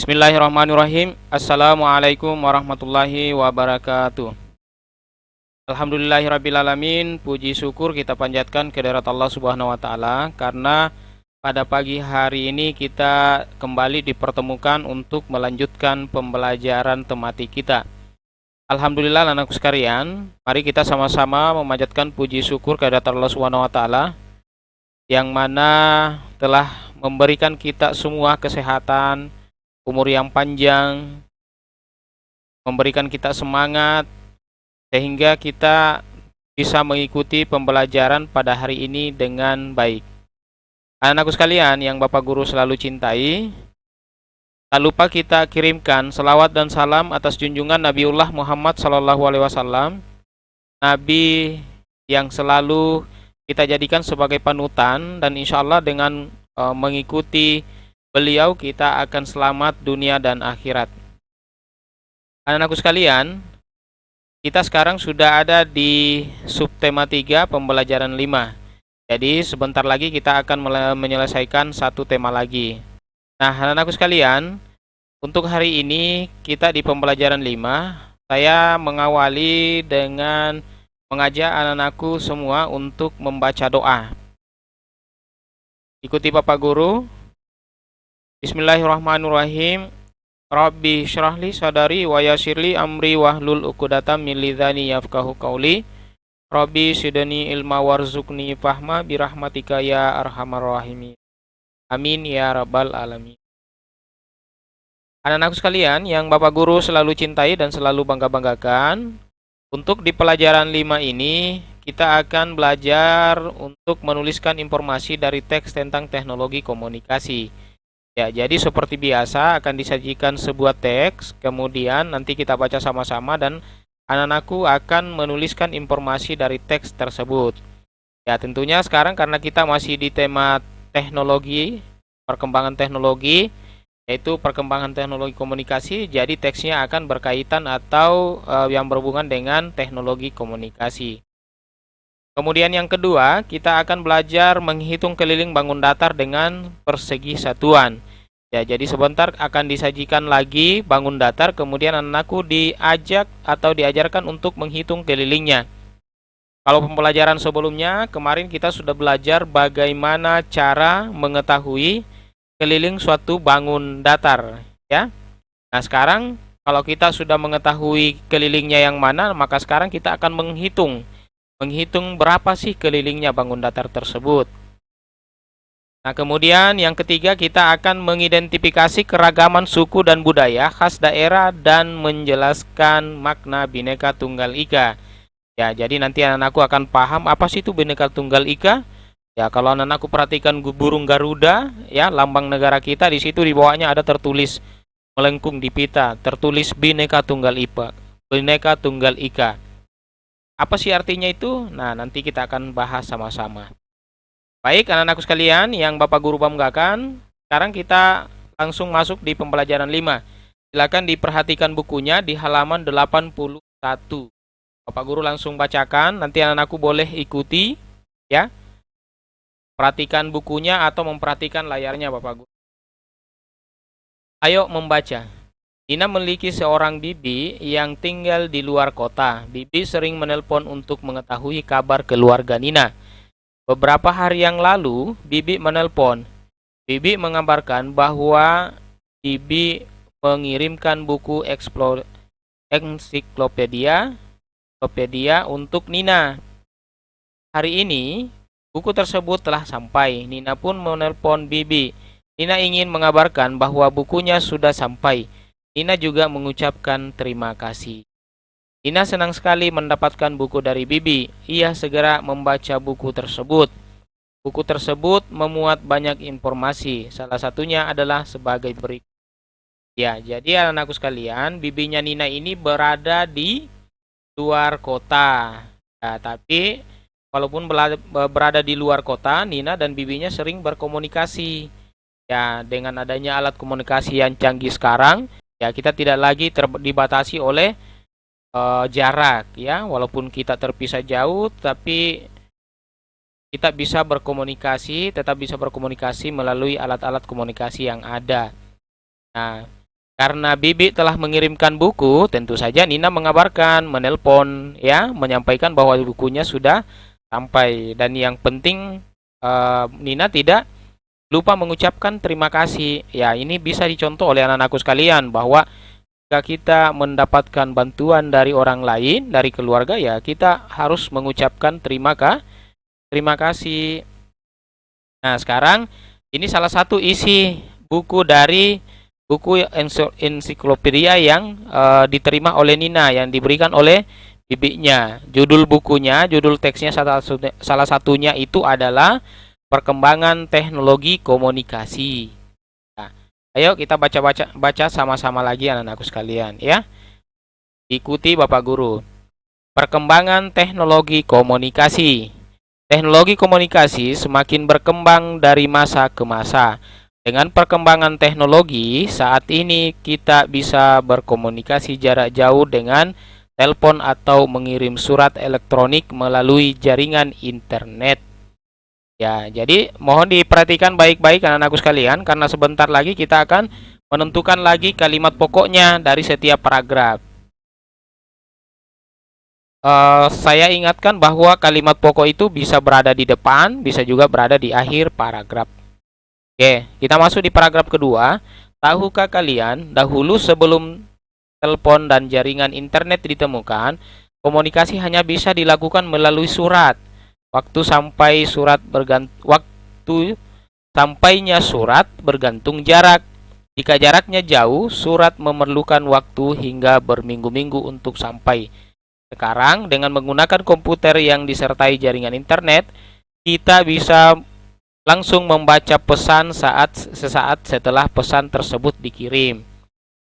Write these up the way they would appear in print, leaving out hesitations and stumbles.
Bismillahirrahmanirrahim. Assalamualaikum warahmatullahi wabarakatuh. Alhamdulillahirrabbilalamin. Puji syukur kita panjatkan kehadirat Allah Subhanahu wa taala karena pada pagi hari ini kita kembali dipertemukan untuk melanjutkan pembelajaran tematik kita. Alhamdulillah anakku sekalian, mari kita sama-sama memanjatkan puji syukur kehadirat Allah Subhanahu wa taala yang mana telah memberikan kita semua kesehatan, umur yang panjang, memberikan kita semangat sehingga kita bisa mengikuti pembelajaran pada hari ini dengan baik. Anak-anakku sekalian yang Bapak Guru selalu cintai, tak lupa kita kirimkan selawat dan salam atas junjungan Nabiullah Muhammad SAW, Nabi yang selalu kita jadikan sebagai panutan, dan insya Allah dengan mengikuti beliau kita akan selamat dunia dan akhirat. Anak-anakku sekalian, kita sekarang sudah ada di subtema 3 pembelajaran 5. Jadi sebentar lagi kita akan menyelesaikan satu tema lagi. Nah, anak-anakku sekalian, untuk hari ini kita di pembelajaran 5, saya mengawali dengan mengajak anak-anakku semua untuk membaca doa. Ikuti Bapak Guru. Bismillahirrahmanirrahim. Rabbi syrahli sadari wa yassirli amri wahlul 'uqdatam min lisani yafqahu qawli. Rabbi sidani ilma warzuqni fahma birahmatika ya arhamar rahimin. Amin ya rabbal alamin. Anak-anakku sekalian yang Bapak Guru selalu cintai dan selalu bangga-banggakan, untuk di pelajaran 5 ini kita akan belajar untuk menuliskan informasi dari teks tentang teknologi komunikasi. Ya, jadi seperti biasa akan disajikan sebuah teks, kemudian nanti kita baca sama-sama dan anak-anakku akan menuliskan informasi dari teks tersebut. Ya, tentunya sekarang karena kita masih di tema teknologi, perkembangan teknologi, yaitu perkembangan teknologi komunikasi, jadi teksnya akan berkaitan atau yang berhubungan dengan teknologi komunikasi. Kemudian yang kedua, kita akan belajar menghitung keliling bangun datar dengan persegi satuan. Ya, jadi sebentar akan disajikan lagi bangun datar, kemudian anakku diajak atau diajarkan untuk menghitung kelilingnya. Kalau pembelajaran sebelumnya, kemarin kita sudah belajar bagaimana cara mengetahui keliling suatu bangun datar, ya. Nah, sekarang kalau kita sudah mengetahui kelilingnya yang mana, maka sekarang kita akan menghitung berapa sih kelilingnya bangun datar tersebut. Nah, kemudian yang ketiga kita akan mengidentifikasi keragaman suku dan budaya khas daerah dan menjelaskan makna Bhinneka Tunggal Ika. Ya, jadi nanti anak-anakku akan paham apa sih itu Bhinneka Tunggal Ika. Ya, kalau anak-anakku perhatikan burung Garuda, ya, lambang negara kita, di situ di bawahnya ada tertulis melengkung di pita, tertulis Bhinneka Tunggal Ika. Bhinneka Tunggal Ika. Apa sih artinya itu? Nah, nanti kita akan bahas sama-sama. Baik, anak-anakku sekalian yang Bapak Guru banggakan, sekarang kita langsung masuk di pembelajaran 5. Silakan diperhatikan bukunya di halaman 81. Bapak Guru langsung bacakan, nanti anak-anakku boleh ikuti, ya. Perhatikan bukunya atau memperhatikan layarnya Bapak Guru. Ayo membaca. Nina memiliki seorang bibi yang tinggal di luar kota. Bibi sering menelpon untuk mengetahui kabar keluarga Nina. Beberapa hari yang lalu, Bibi menelpon. Bibi mengabarkan bahwa Bibi mengirimkan buku ensiklopedia untuk Nina. Hari ini, buku tersebut telah sampai. Nina pun menelpon Bibi. Nina ingin mengabarkan bahwa bukunya sudah sampai. Nina juga mengucapkan terima kasih. Nina senang sekali mendapatkan buku dari Bibi. Ia segera membaca buku tersebut. Buku tersebut memuat banyak informasi. Salah satunya adalah sebagai berikut. Ya, jadi anak-anakku sekalian, bibinya Nina ini berada di luar kota. Ya, tapi walaupun berada di luar kota, Nina dan bibinya sering berkomunikasi. Ya, dengan adanya alat komunikasi yang canggih sekarang, ya, kita tidak lagi dibatasi oleh jarak, ya. Walaupun kita terpisah jauh, tapi kita tetap bisa berkomunikasi melalui alat-alat komunikasi yang ada. Nah, Karena Bibi telah mengirimkan buku, tentu saja Nina mengabarkan, menelpon, ya, menyampaikan bahwa bukunya sudah sampai. Dan yang penting, Nina tidak lupa mengucapkan terima kasih. Ya, ini bisa dicontoh oleh anak-anakku sekalian bahwa jika kita mendapatkan bantuan dari orang lain, dari keluarga, ya kita harus mengucapkan terima kasih. Nah, sekarang ini salah satu isi buku dari buku ensiklopedia yang diterima oleh Nina, yang diberikan oleh bibinya. Judul bukunya, judul teksnya salah satunya itu adalah Perkembangan Teknologi Komunikasi. Nah, ayo kita baca sama-sama lagi anak-anakku sekalian ya. Ikuti Bapak Guru. Perkembangan teknologi komunikasi. Teknologi komunikasi semakin berkembang dari masa ke masa. Dengan perkembangan teknologi, saat ini kita bisa berkomunikasi jarak jauh dengan telepon atau mengirim surat elektronik melalui jaringan internet. Ya, jadi mohon diperhatikan baik-baik anak-anakku sekalian, karena sebentar lagi kita akan menentukan lagi kalimat pokoknya dari setiap paragraf. Saya ingatkan bahwa kalimat pokok itu bisa berada di depan, bisa juga berada di akhir paragraf. Oke, kita masuk di paragraf kedua. Tahukah kalian, dahulu sebelum telepon dan jaringan internet ditemukan, komunikasi hanya bisa dilakukan melalui surat. Waktu sampainya surat bergantung jarak. Jika jaraknya jauh, surat memerlukan waktu hingga berminggu-minggu untuk sampai. Sekarang, dengan menggunakan komputer yang disertai jaringan internet, kita bisa langsung membaca pesan sesaat setelah pesan tersebut dikirim.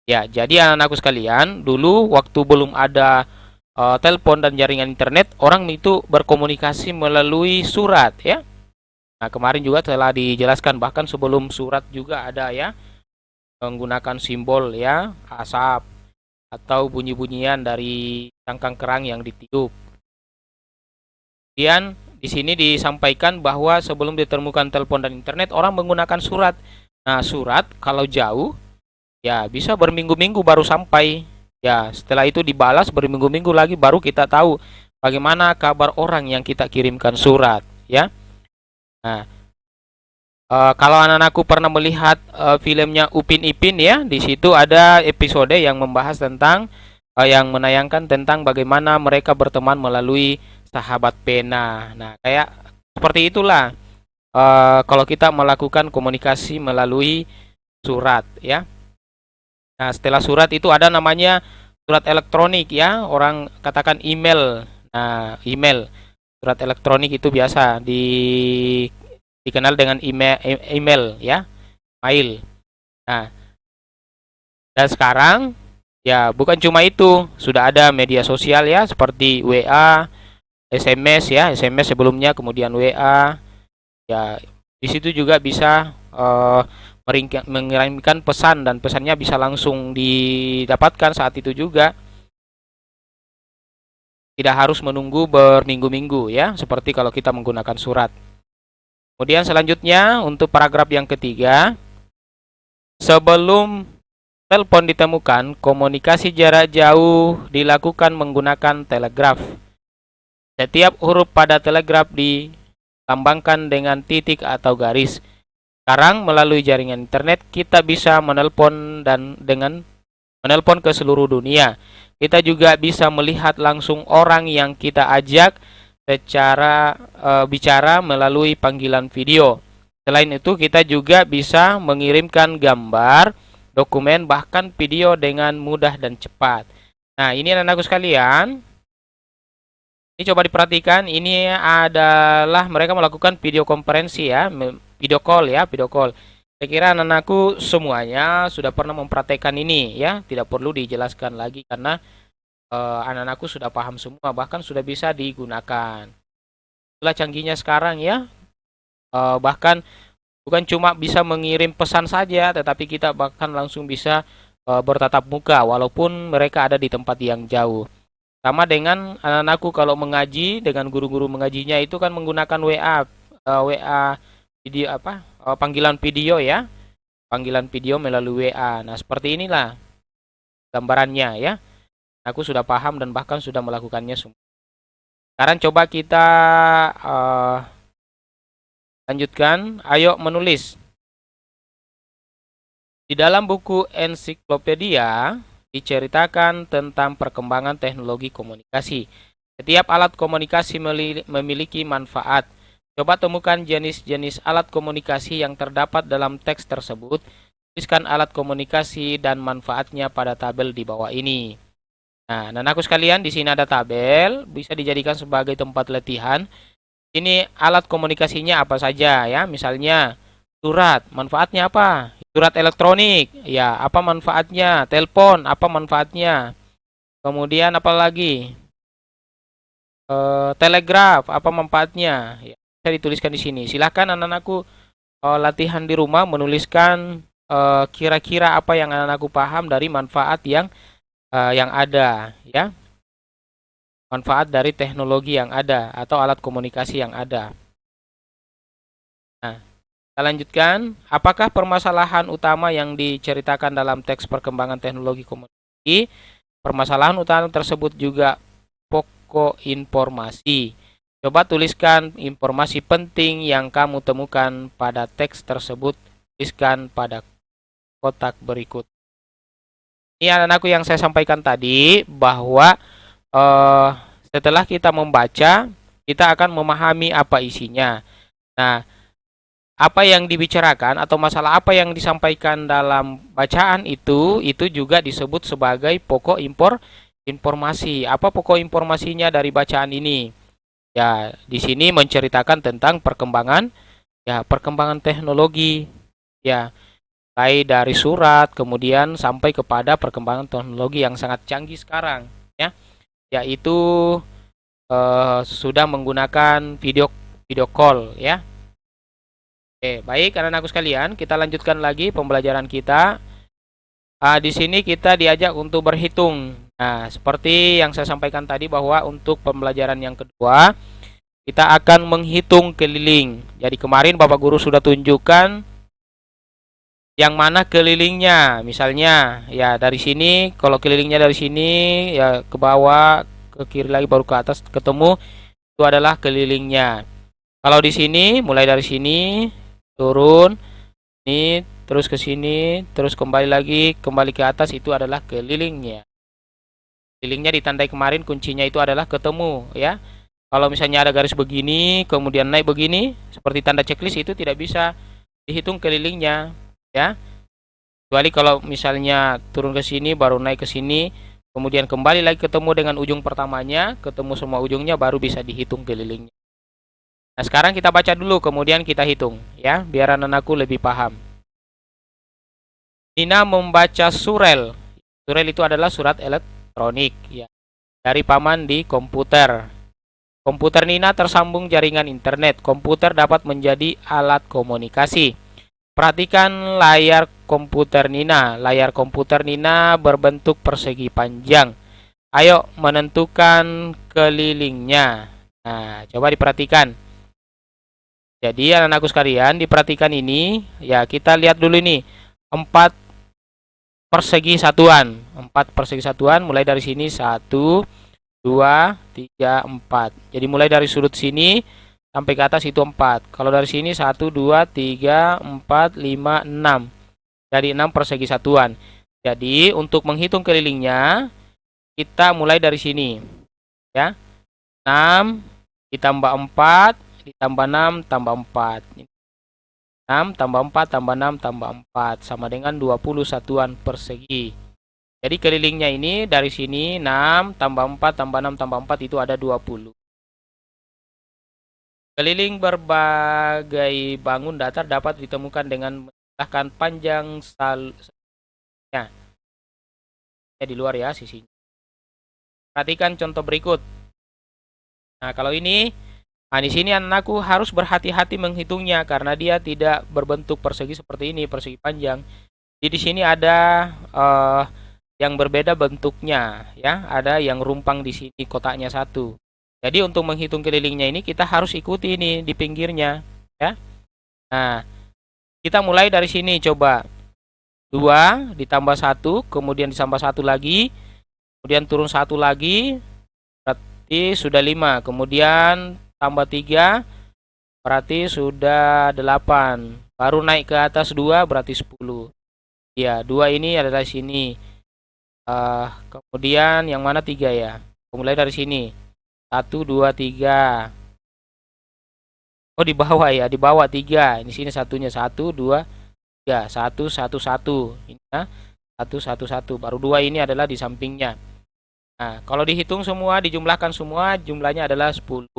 Ya, jadi anak-anakku sekalian, dulu waktu belum ada telepon dan jaringan internet, orang itu berkomunikasi melalui surat, ya. Nah, kemarin juga telah dijelaskan, bahkan sebelum surat juga ada, ya, menggunakan simbol, ya, asap atau bunyi-bunyian dari cangkang kerang yang ditiup. Kemudian di sini disampaikan bahwa sebelum ditemukan telepon dan internet, orang menggunakan surat. Nah, surat kalau jauh, ya bisa berminggu-minggu baru sampai. Ya, setelah itu dibalas berminggu-minggu lagi baru kita tahu bagaimana kabar orang yang kita kirimkan surat, ya. Nah, kalau anak-anakku pernah melihat filmnya Upin Ipin, ya, di situ ada episode yang membahas tentang yang menayangkan tentang bagaimana mereka berteman melalui sahabat pena. Nah, kayak seperti itulah kalau kita melakukan komunikasi melalui surat, ya. Nah, setelah surat itu ada namanya surat elektronik, ya. Orang katakan email. Nah, email. Surat elektronik itu biasa dikenal dengan email, ya. Mail. Nah, dan sekarang ya bukan cuma itu, sudah ada media sosial, ya, seperti WA, SMS, ya, SMS sebelumnya, kemudian WA. Ya, di situ juga bisa mengirimkan pesan dan pesannya bisa langsung didapatkan saat itu juga. Tidak harus menunggu berminggu-minggu, ya, seperti kalau kita menggunakan surat. Kemudian selanjutnya untuk paragraf yang ketiga, sebelum telepon ditemukan, komunikasi jarak jauh dilakukan menggunakan telegraf. Setiap huruf pada telegraf dilambangkan dengan titik atau garis. Sekarang melalui jaringan internet kita bisa menelpon menelpon ke seluruh dunia. Kita juga bisa melihat langsung orang yang kita ajak secara bicara melalui panggilan video. Selain itu, kita juga bisa mengirimkan gambar, dokumen, bahkan video dengan mudah dan cepat. Nah, ini anak-anakku sekalian, ini coba diperhatikan, ini adalah mereka melakukan video konferensi, ya, video call, ya, video call. Saya kira anak-anakku semuanya sudah pernah mempraktekkan ini, ya, tidak perlu dijelaskan lagi karena anak-anakku sudah paham semua, bahkan sudah bisa digunakan. Itulah canggihnya sekarang, ya. Bahkan bukan cuma bisa mengirim pesan saja, tetapi kita bahkan langsung bisa bertatap muka walaupun mereka ada di tempat yang jauh. Sama dengan anak-anakku kalau mengaji dengan guru-guru mengajinya itu kan menggunakan WA, WA video panggilan video, ya. panggilan video melalui WA. Nah, seperti inilah gambarannya ya. Aku sudah paham dan bahkan sudah melakukannya semua. Sekarang coba kita lanjutkan. Ayo menulis. Di dalam buku ensiklopedia diceritakan tentang perkembangan teknologi komunikasi. Setiap alat komunikasi memiliki manfaat. Coba temukan jenis-jenis alat komunikasi yang terdapat dalam teks tersebut. Tuliskan alat komunikasi dan manfaatnya pada tabel di bawah ini. Nah, anakku sekalian, di sini ada tabel, bisa dijadikan sebagai tempat latihan. Ini alat komunikasinya apa saja ya? Misalnya surat, manfaatnya apa? Surat elektronik, ya, apa manfaatnya? Telepon, apa manfaatnya? Kemudian apa lagi? Telegraf, apa manfaatnya? Ya, bisa dituliskan di sini. Silahkan anak-anakku latihan di rumah menuliskan kira-kira apa yang anak-anakku paham dari manfaat yang ada, ya. Manfaat dari teknologi yang ada atau alat komunikasi yang ada. Nah, kita lanjutkan. Apakah permasalahan utama yang diceritakan dalam teks perkembangan teknologi komunikasi? Permasalahan utama tersebut juga pokok informasi. Coba tuliskan informasi penting yang kamu temukan pada teks tersebut. Tuliskan pada kotak berikut. Ini anak-anakku yang saya sampaikan tadi, bahwa setelah kita membaca, kita akan memahami apa isinya. Nah, apa yang dibicarakan atau masalah apa yang disampaikan dalam bacaan itu juga disebut sebagai pokok informasi. Apa pokok informasinya dari bacaan ini? Ya, di sini menceritakan tentang perkembangan teknologi, ya, mulai dari surat kemudian sampai kepada perkembangan teknologi yang sangat canggih sekarang, ya, yaitu sudah menggunakan video call, ya. Oke, baik anak-anakku sekalian, kita lanjutkan lagi pembelajaran kita. Di sini kita diajak untuk berhitung. Nah, seperti yang saya sampaikan tadi, bahwa untuk pembelajaran yang kedua kita akan menghitung keliling. Jadi kemarin Bapak Guru sudah tunjukkan yang mana kelilingnya. Misalnya ya dari sini, kalau kelilingnya dari sini ya ke bawah, ke kiri lagi baru ke atas ketemu, itu adalah kelilingnya. Kalau di sini mulai dari sini turun, ini terus ke sini, terus kembali lagi, kembali ke atas, itu adalah kelilingnya. Kelilingnya ditandai kemarin, kuncinya itu adalah ketemu, ya. Kalau misalnya ada garis begini, kemudian naik begini, seperti tanda checklist, itu tidak bisa dihitung kelilingnya, ya. Kecuali kalau misalnya turun ke sini, baru naik ke sini, kemudian kembali lagi ketemu dengan ujung pertamanya, ketemu semua ujungnya, baru bisa dihitung kelilingnya. Nah, sekarang kita baca dulu, kemudian kita hitung, ya, biar anak-anakku lebih paham. Nina membaca surel. Surel itu adalah surat elektronik, ya, dari paman di komputer. Komputer Nina tersambung jaringan internet. Komputer dapat menjadi alat komunikasi. Perhatikan layar komputer Nina. Layar komputer Nina berbentuk persegi panjang. Ayo menentukan kelilingnya. Nah, coba diperhatikan. Jadi anak-anakku sekalian, diperhatikan ini. Ya, kita lihat dulu ini. 4 persegi satuan. 4 persegi satuan, mulai dari sini 1, 2, 3, 4. Jadi mulai dari sudut sini sampai ke atas itu 4. Kalau dari sini 1, 2, 3, 4, 5, 6. Jadi 6 persegi satuan. Jadi untuk menghitung kelilingnya, kita mulai dari sini, ya. 6 ditambah 4 ditambah 6 tambah 4. 6 tambah 4 tambah 6 tambah 4 sama dengan 20 satuan persegi. Jadi kelilingnya ini dari sini 6 tambah 4 tambah 6 tambah 4 itu ada 20. Keliling berbagai bangun datar dapat ditemukan dengan menambahkan panjang salurnya. Di luar ya sisinya. Perhatikan contoh berikut. Nah, kalau ini, di sini anakku harus berhati-hati menghitungnya karena dia tidak berbentuk persegi seperti ini, persegi panjang. Jadi di sini ada yang berbeda bentuknya, ya. Ada yang rumpang di sini, kotaknya satu. Jadi untuk menghitung kelilingnya ini kita harus ikuti ini di pinggirnya, ya. Nah, kita mulai dari sini coba. 2 ditambah 1, kemudian ditambah 1 lagi, kemudian turun 1 lagi, berarti sudah 5. Kemudian tambah 3, berarti sudah 8. Baru naik ke atas 2, berarti 10. Ya, 2 ini adalah sini. Kemudian yang mana 3 ya? Mulai dari sini. 1, 2, 3. Oh, di bawah ya, di bawah 3. Di sini satunya 1, 2, 3. 1, 1, 1. Ini ya. 1, 1, 1. Baru 2 ini adalah di sampingnya. Nah, kalau dihitung semua, dijumlahkan semua, jumlahnya adalah 10.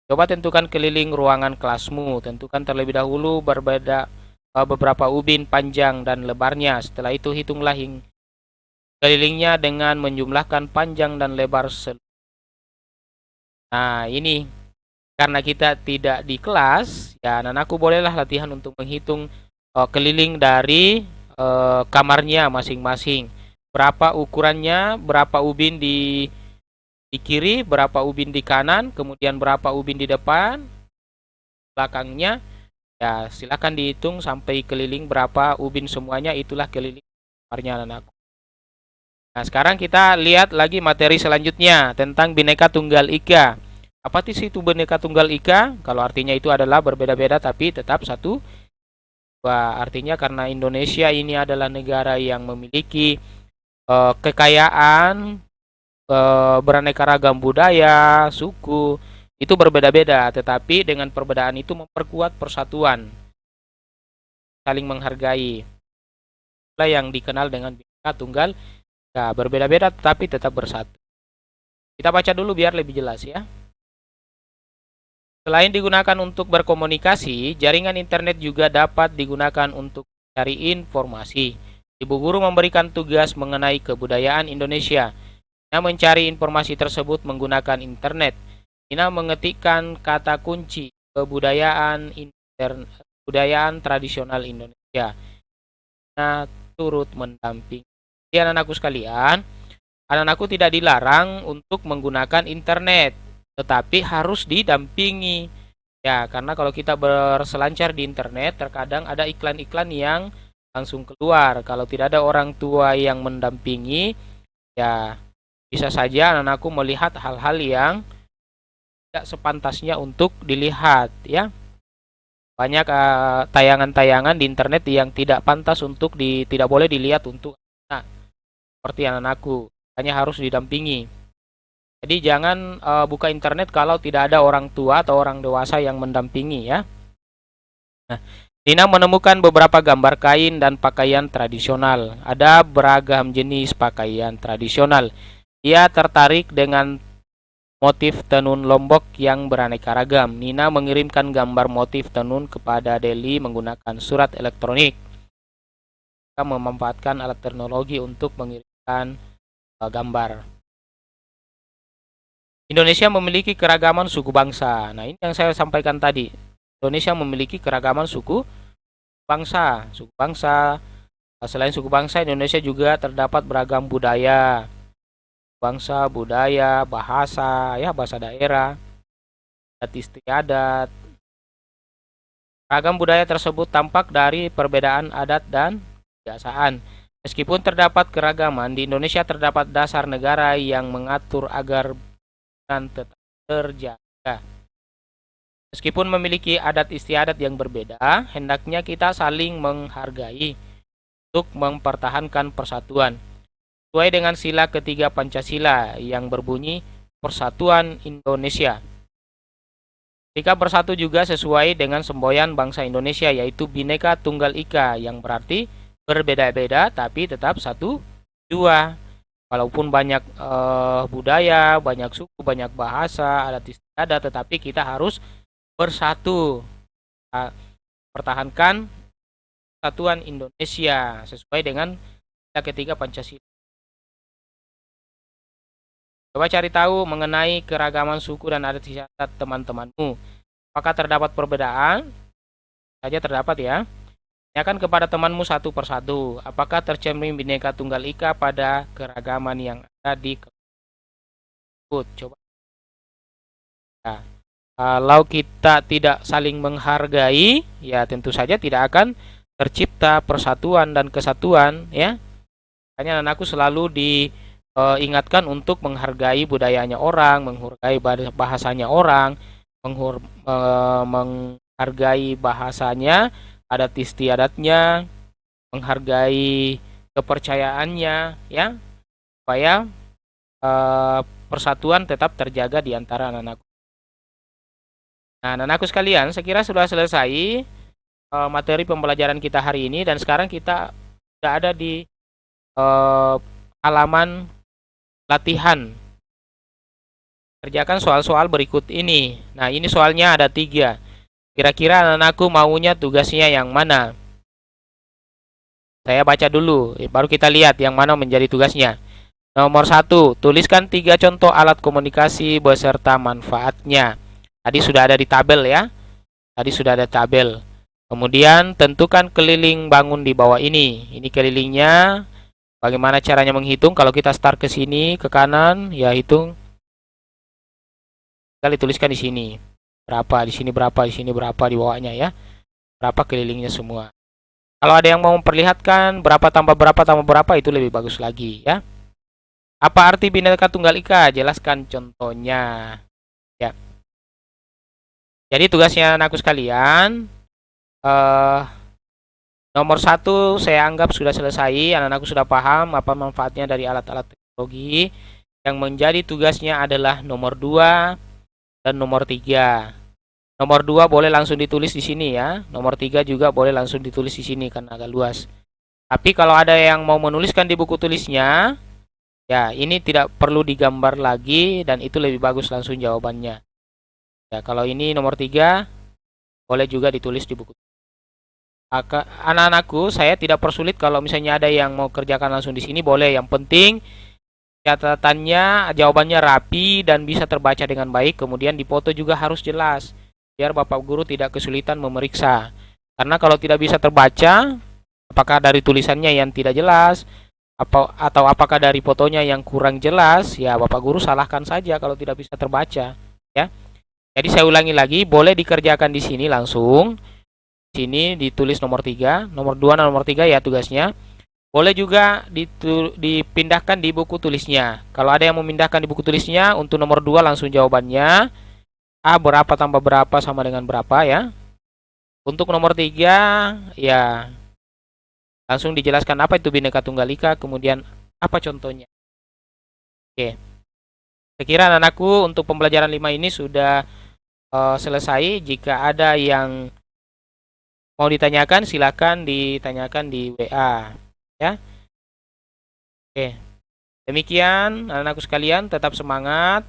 Coba tentukan keliling ruangan kelasmu. Tentukan terlebih dahulu beberapa ubin panjang dan lebarnya. Setelah itu hitunglah kelilingnya dengan menjumlahkan panjang dan lebar Nah, ini karena kita tidak di kelas, ya anakku bolehlah latihan untuk menghitung keliling dari kamarnya masing-masing. Berapa ukurannya, berapa ubin di kiri, berapa ubin di kanan, kemudian berapa ubin di depan, belakangnya. Ya, silakan dihitung sampai keliling berapa ubin semuanya, itulah keliling kamarnya anakku. Nah, sekarang kita lihat lagi materi selanjutnya tentang Bhinneka Tunggal Ika. Apa sih itu Bhinneka Tunggal Ika? Kalau artinya itu adalah berbeda-beda tapi tetap satu. Wah, artinya karena Indonesia ini adalah negara yang memiliki kekayaan, beraneka ragam budaya, suku, itu berbeda-beda. Tetapi dengan perbedaan itu memperkuat persatuan, saling menghargai. Itulah yang dikenal dengan Bhinneka Tunggal Ika. Nah, berbeda-beda tetapi tetap bersatu. Kita baca dulu biar lebih jelas ya. Selain digunakan untuk berkomunikasi, jaringan internet juga dapat digunakan untuk mencari informasi. Ibu guru memberikan tugas mengenai kebudayaan Indonesia. Nina mencari informasi tersebut menggunakan internet. Nina mengetikkan kata kunci kebudayaan tradisional Indonesia. Nina turut mendampingi. Jadi anak-anakku sekalian, anak-anakku tidak dilarang untuk menggunakan internet, tetapi harus didampingi. Ya, karena kalau kita berselancar di internet, terkadang ada iklan-iklan yang langsung keluar. Kalau tidak ada orang tua yang mendampingi, ya bisa saja anak-anakku melihat hal-hal yang tidak sepantasnya untuk dilihat, ya. Banyak tayangan-tayangan di internet yang tidak pantas untuk tidak boleh dilihat untuk anak. Seperti anak-anakku, hanya harus didampingi. Jadi jangan buka internet kalau tidak ada orang tua atau orang dewasa yang mendampingi ya. Nah, Nina menemukan beberapa gambar kain dan pakaian tradisional. Ada beragam jenis pakaian tradisional. Ia tertarik dengan motif tenun Lombok yang beraneka ragam. Nina mengirimkan gambar motif tenun kepada Deli menggunakan surat elektronik. Kita memanfaatkan alat teknologi untuk mengirimkan gambar. Indonesia memiliki keragaman suku bangsa. Nah, ini yang saya sampaikan tadi. Indonesia memiliki keragaman suku bangsa. Selain suku bangsa, Indonesia juga terdapat beragam budaya. Bangsa, budaya, bahasa, ya bahasa daerah, adat istiadat. Ragam budaya tersebut tampak dari perbedaan adat dan kebiasaan. Meskipun terdapat keragaman, di Indonesia terdapat dasar negara yang mengatur agar tetap terjaga. Meskipun memiliki adat istiadat yang berbeda, hendaknya kita saling menghargai untuk mempertahankan persatuan. Sesuai dengan sila ketiga Pancasila yang berbunyi Persatuan Indonesia. Jika bersatu juga sesuai dengan semboyan bangsa Indonesia yaitu Bhinneka Tunggal Ika yang berarti berbeda-beda tapi tetap satu jua. Walaupun banyak budaya, banyak suku, banyak bahasa, adat istiadat, tetapi kita harus bersatu. Pertahankan persatuan Indonesia sesuai dengan ketiga Pancasila. Coba cari tahu mengenai keragaman suku dan adat istiadat teman-temanmu. Apakah terdapat perbedaan? Saja terdapat ya. Tanyakan kepada temanmu satu persatu, apakah tercermin Bhinneka Tunggal Ika pada keragaman yang ada di kelompok? Coba. Nah, kalau kita tidak saling menghargai, ya tentu saja tidak akan tercipta persatuan dan kesatuan, ya. Makanya anakku selalu diingatkan untuk menghargai budayanya orang, menghargai bahasanya orang, menghargai bahasanya, adat istiadatnya, menghargai kepercayaannya, ya, supaya persatuan tetap terjaga di antara anak-anakku. Nah, anak-anakku sekalian, saya kira sudah selesai materi pembelajaran kita hari ini, dan sekarang kita sudah ada di halaman latihan. Kerjakan soal-soal berikut ini. Nah, ini soalnya ada 3. Kira-kira anak-anakku maunya tugasnya yang mana? Saya baca dulu, baru kita lihat yang mana menjadi tugasnya. Nomor 1, tuliskan 3 contoh alat komunikasi beserta manfaatnya. Tadi sudah ada di tabel, ya. Tadi sudah ada tabel. Kemudian tentukan keliling bangun di bawah ini. Ini kelilingnya. Bagaimana caranya menghitung? Kalau kita start ke sini, ke kanan, ya hitung. Kali tuliskan di sini. Berapa, di sini berapa, di sini berapa di bawahnya, ya. Berapa kelilingnya semua. Kalau ada yang mau memperlihatkan berapa tambah berapa itu lebih bagus lagi, ya. Apa arti Bhinneka Tunggal Ika? Jelaskan contohnya. Ya. Jadi tugasnya anakku sekalian, nomor 1 saya anggap sudah selesai. Anak-anakku sudah paham apa manfaatnya dari alat-alat teknologi. Yang menjadi tugasnya adalah nomor 2 dan nomor 3. Nomor 2 boleh langsung ditulis di sini, ya. Nomor 3 juga boleh langsung ditulis di sini karena agak luas. Tapi kalau ada yang mau menuliskan di buku tulisnya, ya ini tidak perlu digambar lagi dan itu lebih bagus langsung jawabannya. Ya, kalau ini nomor 3 boleh juga ditulis di buku. Anak-anakku, saya tidak persulit kalau misalnya ada yang mau kerjakan langsung di sini, boleh. Yang penting catatannya, jawabannya rapi dan bisa terbaca dengan baik. Kemudian di foto juga harus jelas, biar Bapak Guru tidak kesulitan memeriksa. Karena kalau tidak bisa terbaca, apakah dari tulisannya yang tidak jelas, atau apakah dari fotonya yang kurang jelas, ya Bapak Guru salahkan saja kalau tidak bisa terbaca, ya. Jadi saya ulangi lagi, boleh dikerjakan di sini langsung. Sini ditulis nomor 3, nomor 2 dan nomor 3 ya tugasnya. Boleh juga dipindahkan di buku tulisnya. Kalau ada yang memindahkan di buku tulisnya, untuk nomor 2 langsung jawabannya A berapa tambah berapa sama dengan berapa, ya. Untuk nomor 3 ya langsung dijelaskan apa itu Bhinneka Tunggal Ika, kemudian apa contohnya. Oke. Saya kira anak-anakku untuk pembelajaran 5 ini sudah selesai. Jika ada yang mau ditanyakan, silakan ditanyakan di WA, ya. Oke. Demikian anak-anakku sekalian, tetap semangat.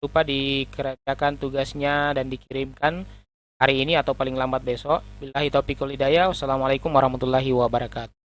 Lupa dikerjakan tugasnya dan dikirimkan hari ini atau paling lambat besok. Billahi taufiq wal hidayah. Wassalamualaikum warahmatullahi wabarakatuh.